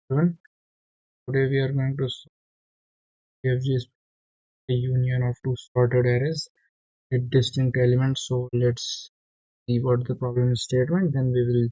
Everyone. Today we are going to solve GFG is a union of two sorted arrays with distinct elements. So let's see what the problem statement, then we will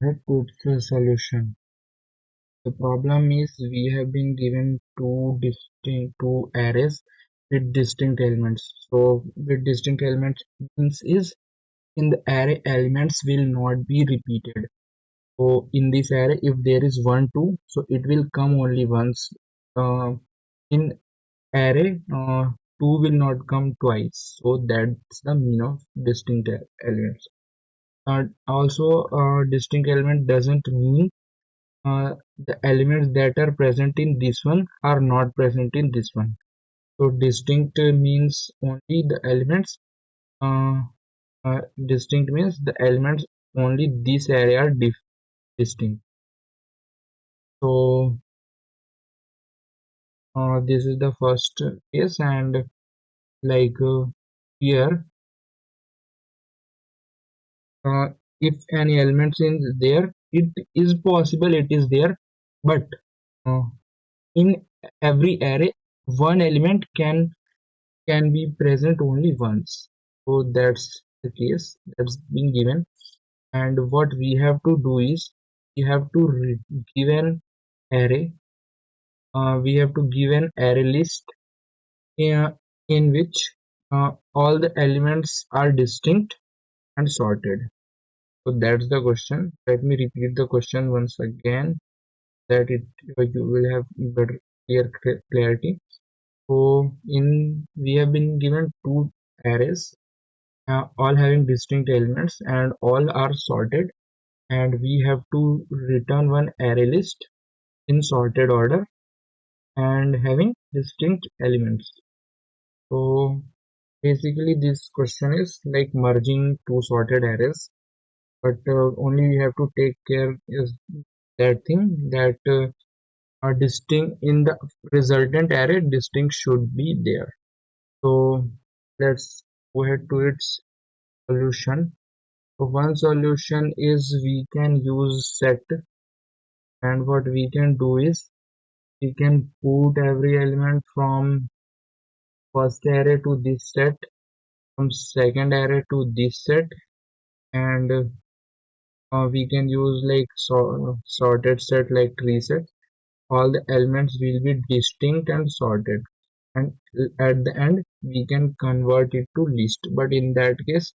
head to the solution. The problem is we have been given two arrays with distinct elements. So with distinct elements means is in the array elements will not be repeated. So in this array if there is 1 2, so it will come only once. In array 2 will not come twice, so that's the mean of distinct elements. Also distinct element doesn't mean the elements that are present in this one are not present in this one. So distinct means only the elements uh, distinct means the elements only this array are distinct. So this is the first case, and like here if any elements is there, it is possible it is there, but uh, in every array one element can be present only once. So that's the case that's been given, and what we have to do is we have to give an array, we have to give an array list in which all the elements are distinct and sorted. So that's the question. Let me repeat the question once again, that you will have better clarity. So in we have been given two arrays, all having distinct elements and all are sorted, and we have to return one array list in sorted order and having distinct elements. So basically this question is like merging two sorted arrays, but only we have to take care is that thing that are distinct in the resultant array, distinct should be there. So let's go ahead to its solution. So one solution is we can use set, and what we can do is we can put every element from first array to this set, from second array to this set, and we can use like sorted set like tree set. All the elements will be distinct and sorted, and at the end we can convert it to list, but in that case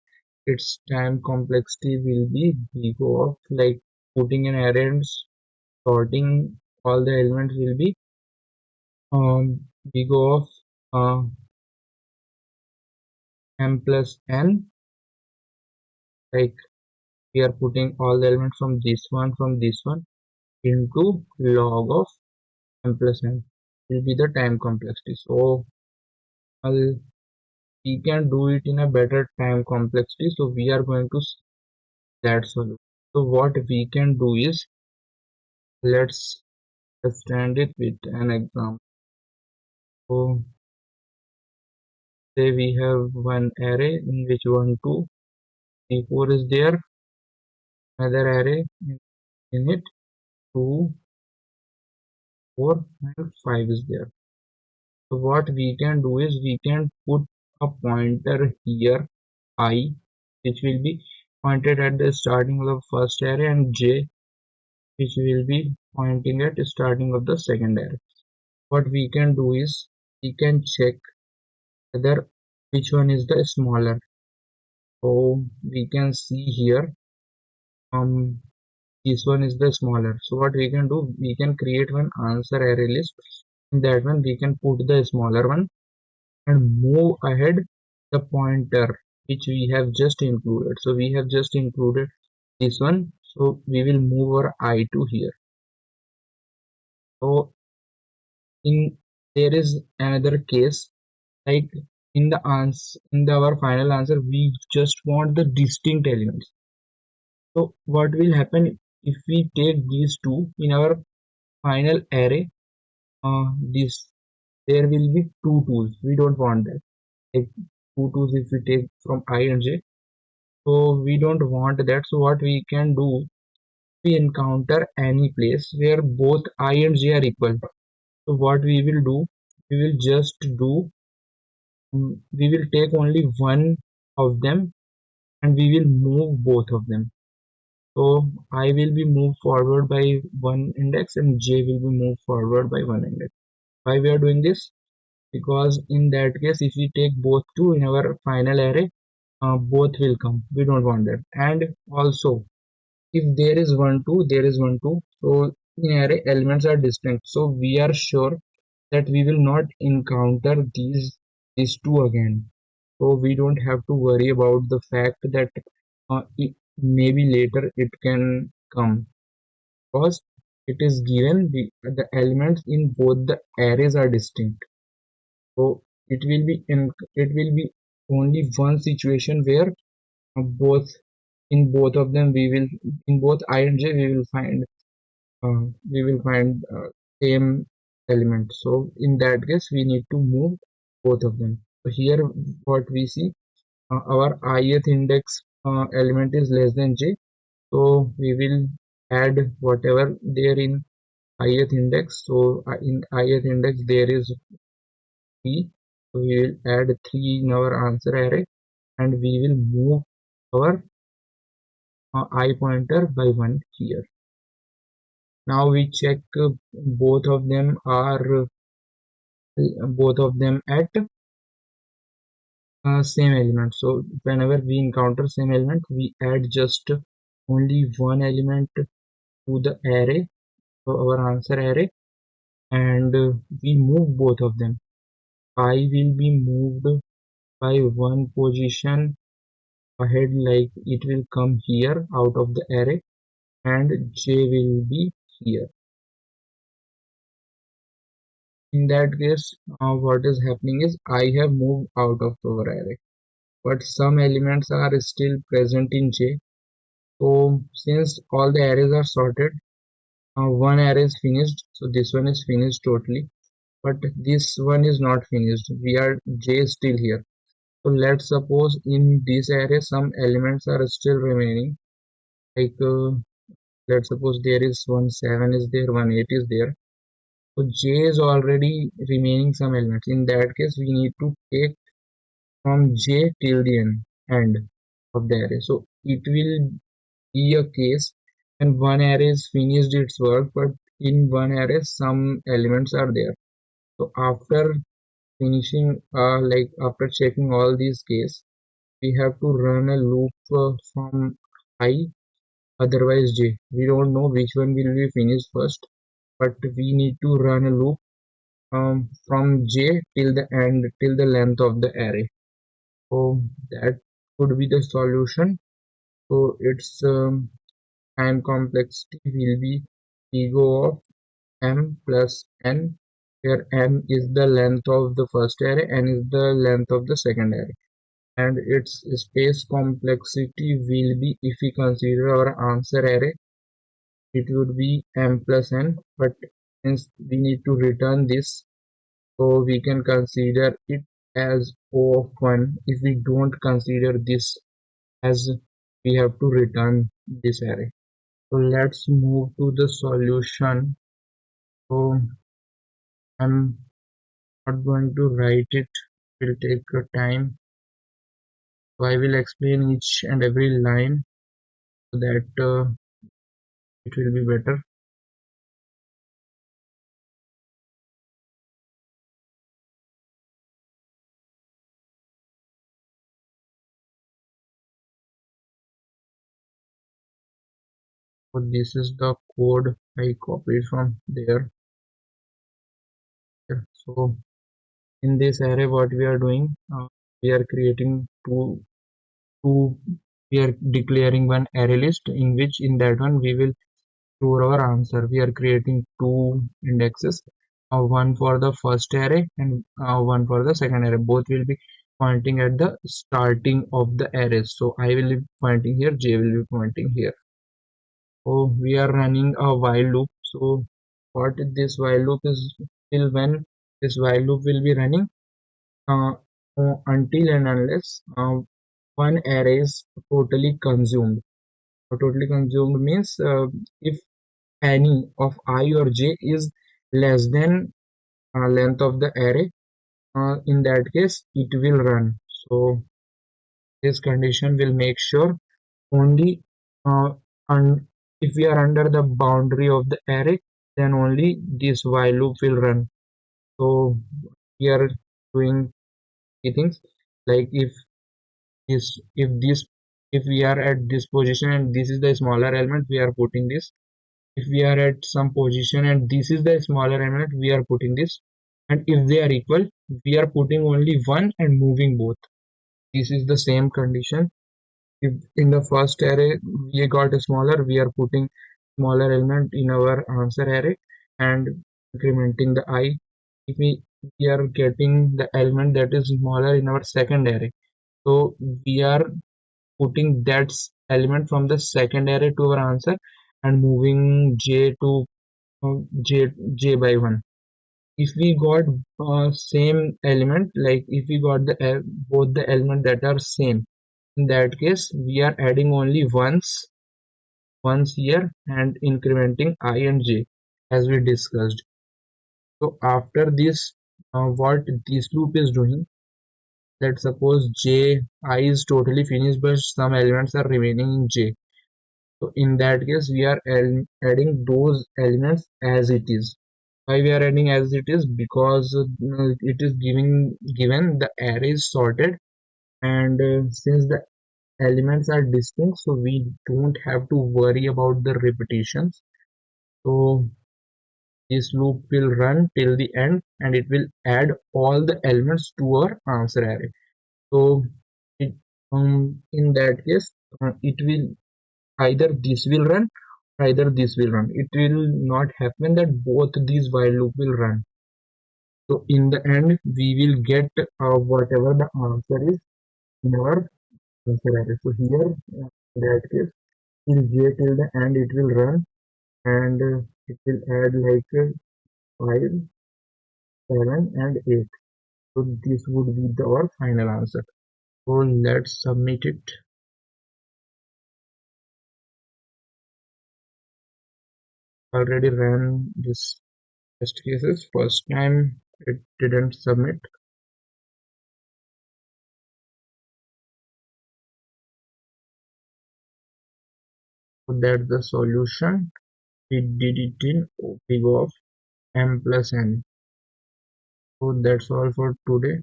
its time complexity will be big of like putting an array and sorting all the elements will be big of uh, m plus n, like we are putting all the elements from this one into log of m plus n will be the time complexity. So we can do it in a better time complexity, so we are going to that solution. So what we can do is, let's understand it with an example. So say we have one array in which 1 2 3 4 is there, another array in it 2 4 and 5 is there. So what we can do is we can put a pointer here I, which will be pointed at the starting of the first array, and j, which will be pointing at the starting of the second array. What we can do is we can check whether which one is the smaller. So we can see here this one is the smaller. So what we can do, we can create one answer array list. In that one we can put the smaller one and move ahead the pointer which we have just included. So we have just included this one, so we will move our I to here. So in there is another case, like in the answer, in our final answer we just want the distinct elements. So what will happen if we take these two in our final array, this there will be two twos, we don't want that, like two twos if we take from I and j, so we don't want that. So what we can do, we encounter any place where both I and j are equal. So what we will do, we will just do, we will take only one of them and we will move both of them. So I will be moved forward by one index and j will be moved forward by one index. Why we are doing this? Because in that case, if we take both two in our final array, both will come. We don't want that. And also, if there is one two, there is one two. So in array, elements are distinct. So we are sure that we will not encounter these two again. So we don't have to worry about the fact that maybe later it can come, because it is given the elements in both the arrays are distinct. So it will be only one situation where both in both of them we will, in both I and j we will find same element. So in that case we need to move both of them. So here what we see, our ith index element is less than j, so we will add whatever there in ith index. So in ith index there is 3, so we will add 3 in our answer array and we will move our I pointer by 1 here. Now we check both of them are both of them at same element. So whenever we encounter same element, we add just only one element to the array, so our answer array, and we move both of them. I will be moved by one position ahead, like it will come here out of the array, and j will be here. In that case, what is happening is I have moved out of our array, but some elements are still present in j. So since all the arrays are sorted, one array is finished, so this one is finished totally, but this one is not finished. We are j is still here. So let's suppose in this array some elements are still remaining, like let's suppose there is one 7 is there, one 8 is there. So j is already remaining some elements. In that case, we need to take from j till the end of the array. So it will be a case when one array is finished its work, but in one array some elements are there. So after finishing, like after checking all these cases, we have to run a loop from I, otherwise j. We don't know which one will be finished first, but we need to run a loop from j till the end, till the length of the array. So that could be the solution. So its time complexity will be ego of m plus n, where m is the length of the first array, n is the length of the second array, and its space complexity will be, if we consider our answer array, it would be m plus n, but since we need to return this, so we can consider it as O of 1. If we don't consider this, as we have to return this array. So let's move to the solution. So I'm not going to write it, it will take a time. So I will explain each and every line so that it will be better. So this is the code I copied from there. So in this array, what we are doing, we are creating two, we are declaring one array list in which in that one we will store our answer. We are creating two indexes, one for the first array and one for the second array. Both will be pointing at the starting of the arrays. So I will be pointing here, j will be pointing here. So we are running a while loop. So what this while loop is, till when this while loop will be running, uh, until and unless one array is totally consumed. totally consumed means if any of I or j is less than length of the array, in that case it will run. So this condition will make sure only uh, un if we are under the boundary of the array, then only this while loop will run. So we are doing three things, like this if we are at this position and this is the smaller element, we are putting this. If we are at some position and this is the smaller element, we are putting this. And if they are equal, we are putting only one and moving both. This is the same condition. If in the first array we got a smaller, we are putting smaller element in our answer array and incrementing the I. If we are getting the element that is smaller in our second array, so we are putting that element from the second array to our answer and moving j to j by 1. If we got same element, like if we got the both the element that are same, in that case we are adding only once here and incrementing I and j as we discussed. So after this, what this loop is doing, let's suppose j I is totally finished but some elements are remaining in j. So in that case we are adding those elements as it is. Why we are adding as it is? Because it is given the array is sorted, and since the elements are distinct, so we don't have to worry about the repetitions. So this loop will run till the end and it will add all the elements to our answer array. So it, in that case, it will either this will run, either this will run. It will not happen that both these while loop will run. So in the end, we will get whatever the answer is in our answer array. So here, in that case, till j till the end, it will run and it will add like 5, 7, and 8. So this would be our final answer. So let's submit it. Already ran this test cases. First time it didn't submit. So that's the solution. We did it in big of m plus n. So that's all for today.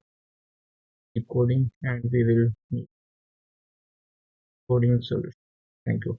Keep coding and we will meet coding solution. Thank you.